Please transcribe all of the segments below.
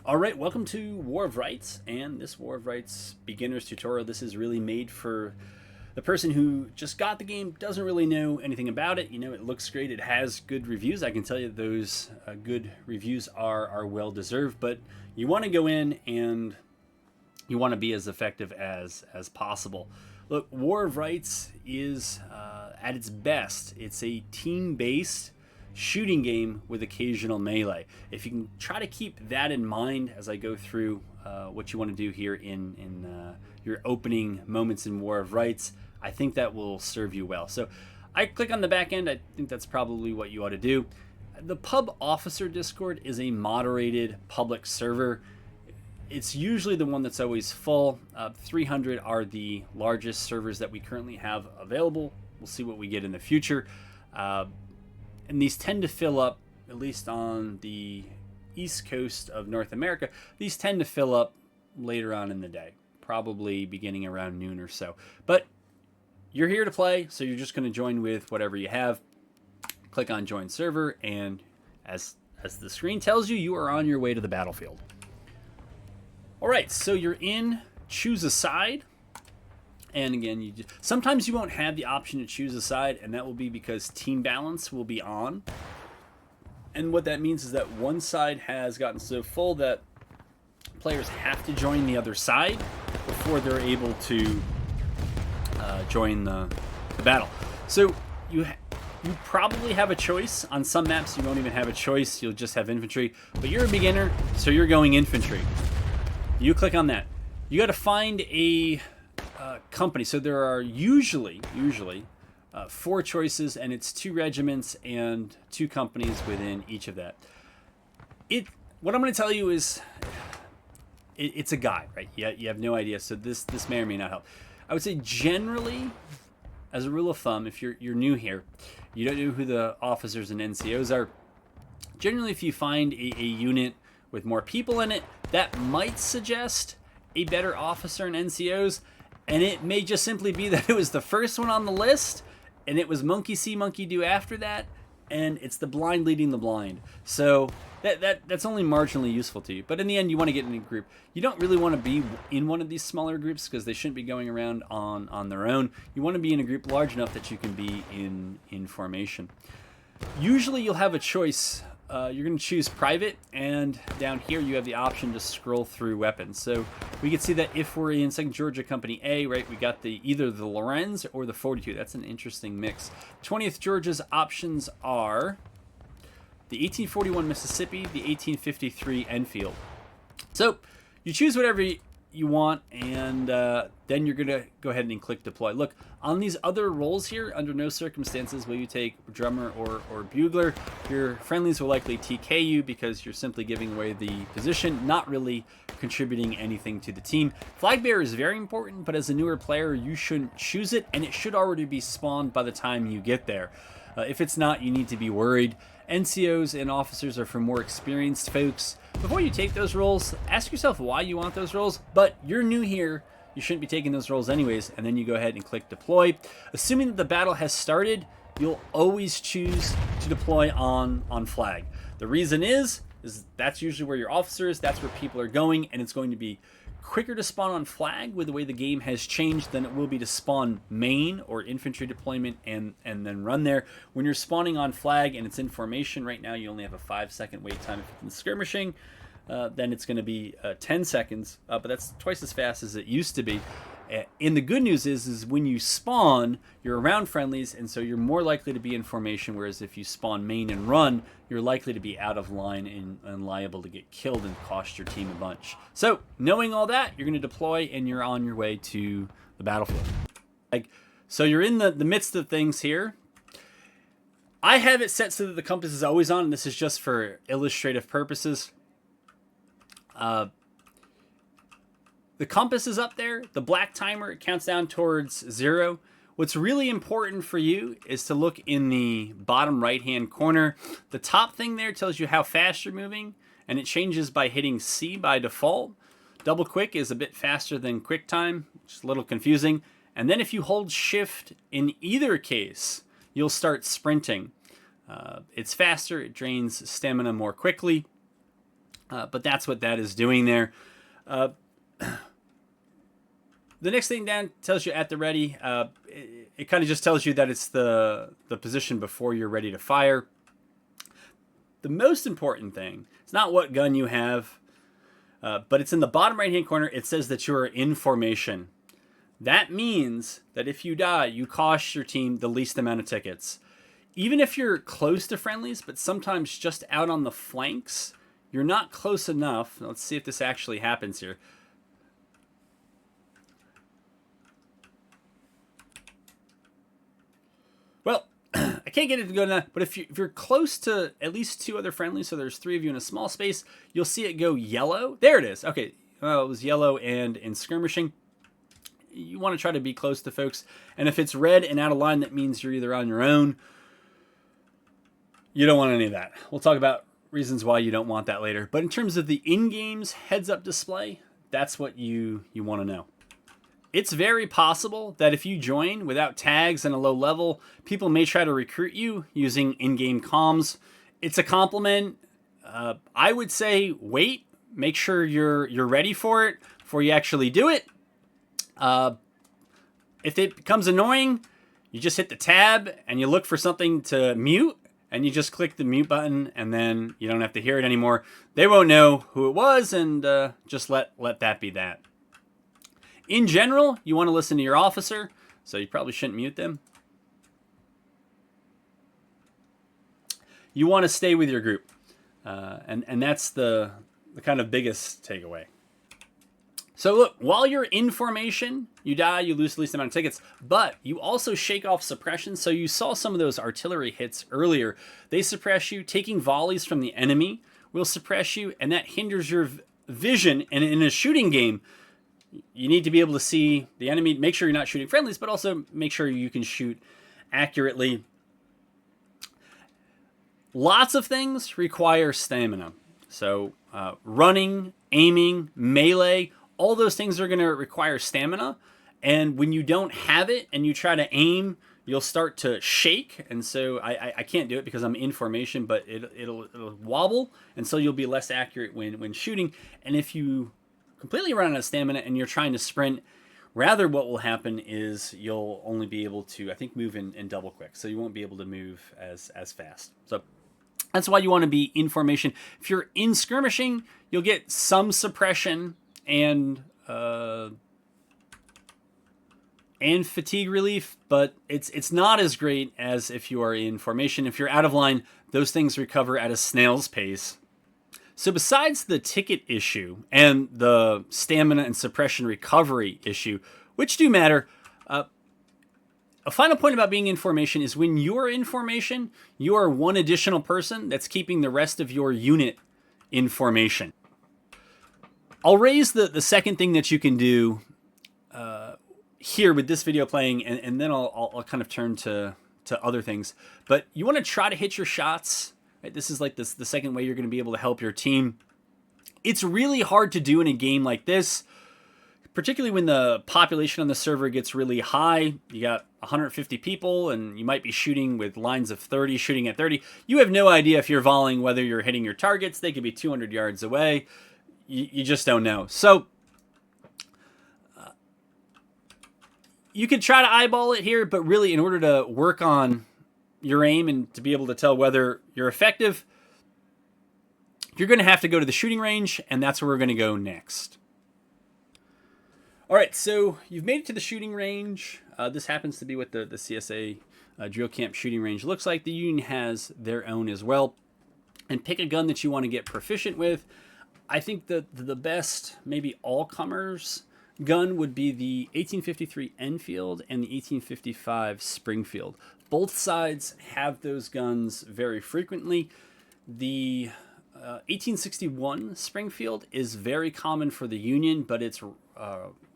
All right, welcome to War of Rights, and this War of Rights beginner's tutorial. This is really made for the person who just got the game, doesn't really know anything about it. You know, it looks great, it has good reviews. I can tell you those good reviews are well deserved, but you want to go in and you want to be as effective as possible. Look, War of Rights is at its best. It's a team-based shooting game with occasional melee. If you can try to keep that in mind as I go through what you want to do here in your opening moments in War of Rights, I think that will serve you well. So I click on the back end. I think that's probably what you ought to do. The Pub Officer Discord is a moderated public server. It's usually the one that's always full. 300 are the largest servers that we currently have available. We'll see what we get in the future. And these tend to fill up, at least on the east coast of North America, these tend to fill up later on in the day, probably beginning around noon or so. But you're here to play, so you're just going to join with whatever you have. Click on Join Server, and as the screen tells you, you are on your way to the battlefield. All right, so you're in, choose a side. And again, sometimes you won't have the option to choose a side, and that will be because team balance will be on. And what that means is that one side has gotten so full that players have to join the other side before they're able to join the battle. So you probably have a choice. On some maps, you won't even have a choice. You'll just have infantry. But you're a beginner, so you're going infantry. You click on that. You got to find a company. So there are usually 4 choices, and it's 2 regiments and 2 companies within each of that. What I'm going to tell you is it's a guide, right? You have no idea, so this may or may not help. I would say generally, as a rule of thumb, if you're new here, you don't know who the officers and NCOs are. Generally, if you find a unit with more people in it, that might suggest a better officer and NCOs. And it may just simply be that it was the first one on the list, and it was monkey see, monkey do after that, and it's the blind leading the blind. So that's only marginally useful to you. But in the end, you want to get in a group. You don't really want to be in one of these smaller groups because they shouldn't be going around on their own. You want to be in a group large enough that you can be in formation. Usually you'll have a choice. You're going to choose private, and down here you have the option to scroll through weapons. So we can see that if we're in 2nd Georgia Company A, right, we got either the Lorenz or the 42. That's an interesting mix. 20th Georgia's options are the 1841 Mississippi, the 1853 Enfield. So you choose whatever you want, and then you're going to go ahead and click deploy. Look, on these other roles here, under no circumstances will you take drummer or bugler. Your friendlies will likely TK you because you're simply giving away the position, not really contributing anything to the team. Flag bearer is very important, but as a newer player, you shouldn't choose it, and it should already be spawned by the time you get there. If it's not, you need to be worried. NCOs and officers are for more experienced folks. Before you take those roles, ask yourself why you want those roles, but you're new here, you shouldn't be taking those roles anyways, and then you go ahead and click deploy. Assuming that the battle has started, you'll always choose to deploy on flag. The reason is that's usually where your officer is, that's where people are going, and it's going to be quicker to spawn on flag with the way the game has changed than it will be to spawn main or infantry deployment and then run there. When you're spawning on flag and it's in formation, right now you only have a 5-second wait time. If it's in skirmishing, then it's going to be 10 seconds, but that's twice as fast as it used to be. And the good news is when you spawn, you're around friendlies, and so you're more likely to be in formation, whereas if you spawn main and run, you're likely to be out of line and liable to get killed and cost your team a bunch. So knowing all that, you're going to deploy, and you're on your way to the battlefield. So you're in the midst of things here. I have it set so that the compass is always on, and this is just for illustrative purposes. The compass is up there. The black timer, it counts down towards 0. What's really important for you is to look in the bottom right-hand corner. The top thing there tells you how fast you're moving, and it changes by hitting C by default. Double quick is a bit faster than quick time, which is a little confusing. And then if you hold shift in either case, you'll start sprinting. It's faster, it drains stamina more quickly. But that's what that is doing there. The next thing down tells you at the ready. It kind of just tells you that it's the position before you're ready to fire. The most important thing, it's not what gun you have, but it's in the bottom right-hand corner. It says that you're in formation. That means that if you die, you cost your team the least amount of tickets. Even if you're close to friendlies, but sometimes just out on the flanks, you're not close enough. Let's see if this actually happens here. Well, I can't get it to go down, but if you're close to at least 2 other friendlies, so there's 3 of you in a small space, you'll see it go yellow. There it is. Okay, well, it was yellow and in skirmishing. You want to try to be close to folks, and if it's red and out of line, that means you're either on your own. You don't want any of that. We'll talk about reasons why you don't want that later. But in terms of the in-games heads-up display, that's what you want to know. It's very possible that if you join without tags and a low level, people may try to recruit you using in-game comms. It's a compliment. I would say wait, make sure you're ready for it before you actually do it. If it becomes annoying, you just hit the tab and you look for something to mute, and you just click the mute button, and then you don't have to hear it anymore. They won't know who it was, and just let that be that. In general, you want to listen to your officer, so you probably shouldn't mute them. You want to stay with your group, and that's the kind of biggest takeaway. So look, while you're in formation, you die, you lose the least amount of tickets, but you also shake off suppression. So you saw some of those artillery hits earlier. They suppress you. Taking volleys from the enemy will suppress you, and that hinders your vision. And in a shooting game, you need to be able to see the enemy, make sure you're not shooting friendlies, but also make sure you can shoot accurately. Lots of things require stamina. So running, aiming, melee, all those things are going to require stamina. And when you don't have it and you try to aim, you'll start to shake. And so I can't do it because I'm in formation, but it'll wobble. And so you'll be less accurate when shooting. And if you completely run out of stamina and you're trying to sprint, rather what will happen is you'll only be able to, I think, move in double quick. So you won't be able to move as fast. So that's why you want to be in formation. If you're in skirmishing, you'll get some suppression and fatigue relief, but it's not as great as if you are in formation. If you're out of line, those things recover at a snail's pace. So besides the ticket issue and the stamina and suppression recovery issue, which do matter, a final point about being in formation is when you're in formation, you are one additional person that's keeping the rest of your unit in formation. I'll raise the second thing that you can do here with this video playing, and then I'll kind of turn to other things. But you want to try to hit your shots. Right? This is like the second way you're going to be able to help your team. It's really hard to do in a game like this, particularly when the population on the server gets really high. You got 150 people, and you might be shooting with lines of 30, shooting at 30. You have no idea if you're volleying whether you're hitting your targets. They could be 200 yards away. You just don't know. So you could try to eyeball it here, but really in order to work on your aim and to be able to tell whether you're effective, you're going to have to go to the shooting range, and that's where we're going to go next. All right, so you've made it to the shooting range. This happens to be what the CSA drill camp shooting range looks like. The Union has their own as well. And pick a gun that you want to get proficient with. I think the best, maybe all-comers gun would be the 1853 Enfield and the 1855 Springfield. Both sides have those guns very frequently. The 1861 Springfield is very common for the Union, but it's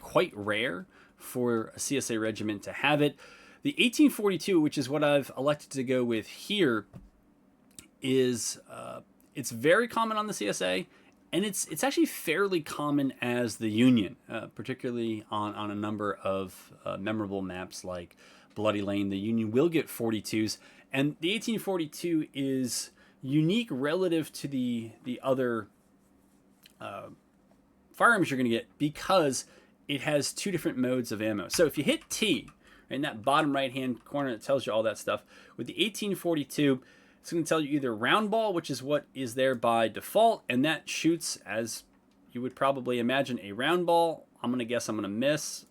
quite rare for a CSA regiment to have it. The 1842, which is what I've elected to go with here, is it's very common on the CSA. And it's actually fairly common as the Union, particularly on a number of memorable maps like Bloody Lane. The Union will get 42s, and the 1842 is unique relative to the other firearms you're going to get, because it has two different modes of ammo. So if you hit T, in that bottom right hand corner, it tells you all that stuff. With the 1842, it's going to tell you either round ball, which is what is there by default, and that shoots, as you would probably imagine, a round ball. I'm going to guess I'm going to miss.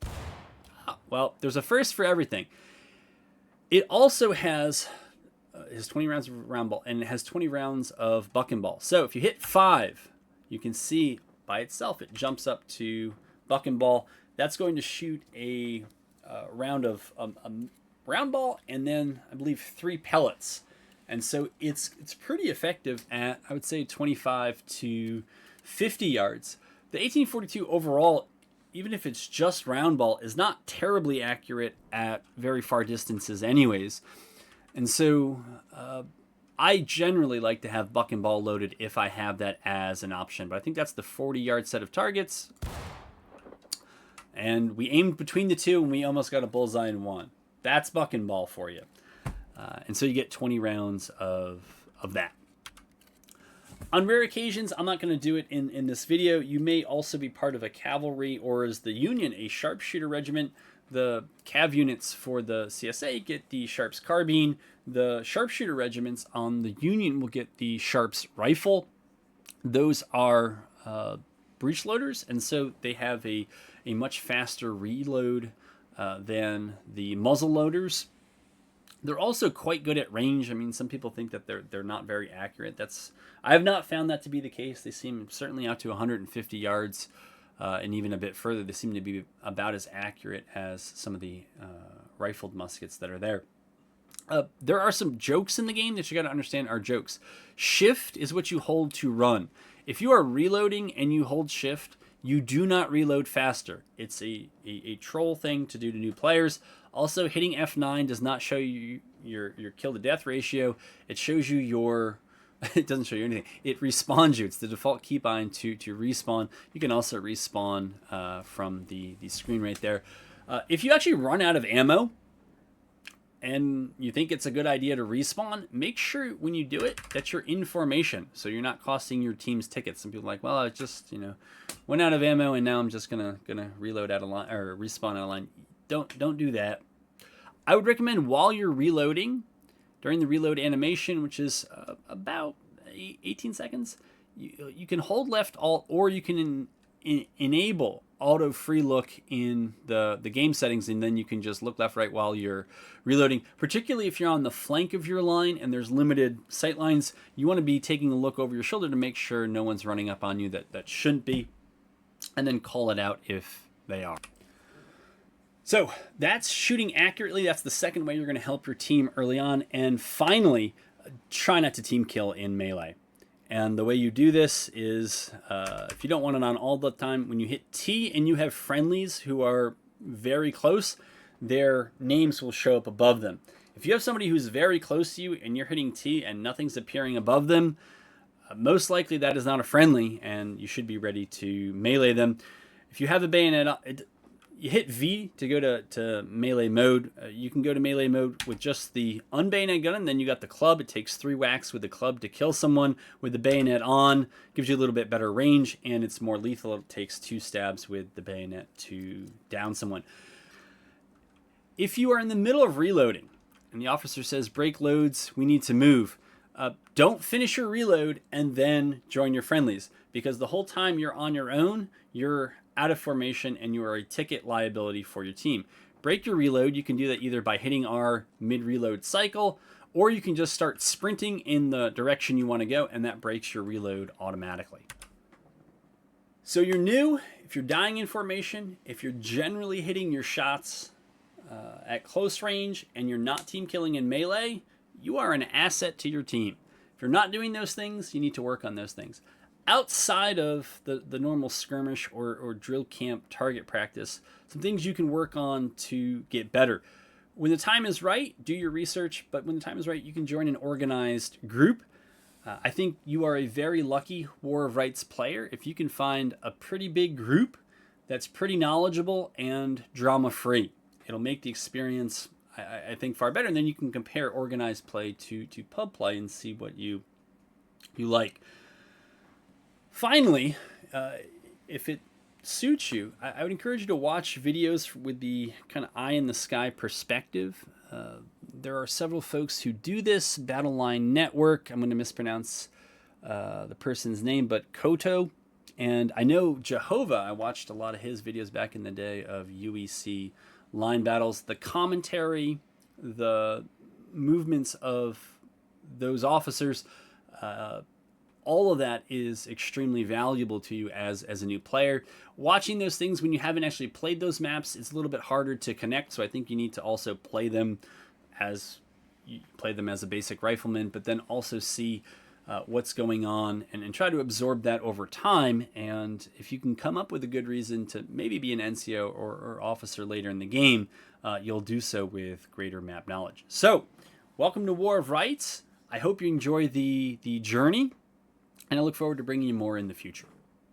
Well, there's a first for everything. It also has 20 rounds of round ball, and it has 20 rounds of buck and ball. So if you hit 5, you can see by itself it jumps up to buck and ball. That's going to shoot a round of round ball, and then I believe 3 pellets. And so it's pretty effective at, I would say, 25 to 50 yards. The 1842 overall, even if it's just round ball, is not terribly accurate at very far distances anyways. And so I generally like to have buck and ball loaded if I have that as an option. But I think that's the 40-yard set of targets. And we aimed between the two, and we almost got a bullseye in one. That's buck and ball for you. And so you get 20 rounds of that. On rare occasions, I'm not going to do it in this video. You may also be part of a cavalry, or as the Union, a sharpshooter regiment. The cav units for the CSA get the Sharps carbine. The sharpshooter regiments on the Union will get the Sharps rifle. Those are breech loaders, and so they have a much faster reload than the muzzle loaders. They're also quite good at range. I mean, some people think that they're not very accurate. I have not found that to be the case. They seem certainly out to 150 yards, and even a bit further. They seem to be about as accurate as some of the rifled muskets that are there. There are some jokes in the game that you got to understand are jokes. Shift is what you hold to run. If you are reloading and you hold shift, you do not reload faster. It's a troll thing to do to new players. Also, hitting F9 does not show you your kill to death ratio. It shows you your... It doesn't show you anything. It respawns you. It's the default keybind to respawn. You can also respawn from the screen right there. If you actually run out of ammo and you think it's a good idea to respawn, make sure when you do it that you're in formation, so you're not costing your team's tickets. Some people are like, well, I just went out of ammo and now I'm just gonna reload out of line or respawn out of line. Don't do that. I would recommend while you're reloading, during the reload animation, which is about 18 seconds, you can hold left alt, or you can enable auto free look in the game settings, and then you can just look left right while you're reloading. Particularly if you're on the flank of your line and there's limited sight lines, you want to be taking a look over your shoulder to make sure no one's running up on you that shouldn't be, and then call it out if they are. So that's shooting accurately. That's the second way you're going to help your team early on. And finally, try not to team kill in melee. And the way you do this is, if you don't want it on all the time, when you hit T and you have friendlies who are very close, their names will show up above them. If you have somebody who's very close to you and you're hitting T and nothing's appearing above them, most likely that is not a friendly, and you should be ready to melee them. If you have the bayonet, you hit V to go to melee mode. You can go to melee mode with just the unbayonet gun, and then you got the club. It takes 3 whacks with the club to kill someone. With the bayonet on, gives you a little bit better range, and it's more lethal. It takes 2 stabs with the bayonet to down someone. If you are in the middle of reloading, and the officer says, break loads, we need to move, don't finish your reload and then join your friendlies, because the whole time you're on your own, you're out of formation and you are a ticket liability for your team. Break your reload. You can do that either by hitting R mid-reload cycle, or you can just start sprinting in the direction you want to go, and that breaks your reload automatically. So you're new, if you're dying in formation, if you're generally hitting your shots at close range, and you're not team killing in melee, you are an asset to your team. If you're not doing those things, you need to work on those things. Outside of the normal skirmish or drill camp target practice, some things you can work on to get better. When the time is right, do your research, but when the time is right, you can join an organized group. I think you are a very lucky War of Rights player if you can find a pretty big group that's pretty knowledgeable and drama-free. It'll make the experience, I think, far better, and then you can compare organized play to pub play and see what you like. Finally, if it suits you, I would encourage you to watch videos with the kind of eye in the sky perspective. There are several folks who do this. Battle Line Network, I'm going to mispronounce the person's name, but Koto. And I know Jehovah, I watched a lot of his videos back in the day of UEC line battles. The commentary, the movements of those officers, all of that is extremely valuable to you as a new player. Watching those things when you haven't actually played those maps, it's a little bit harder to connect, so I think you need to also play them as a basic rifleman, but then also see what's going on and try to absorb that over time. And if you can come up with a good reason to maybe be an NCO or officer later in the game, you'll do so with greater map knowledge. So, welcome to War of Rights. I hope you enjoy the journey, and I look forward to bringing you more in the future.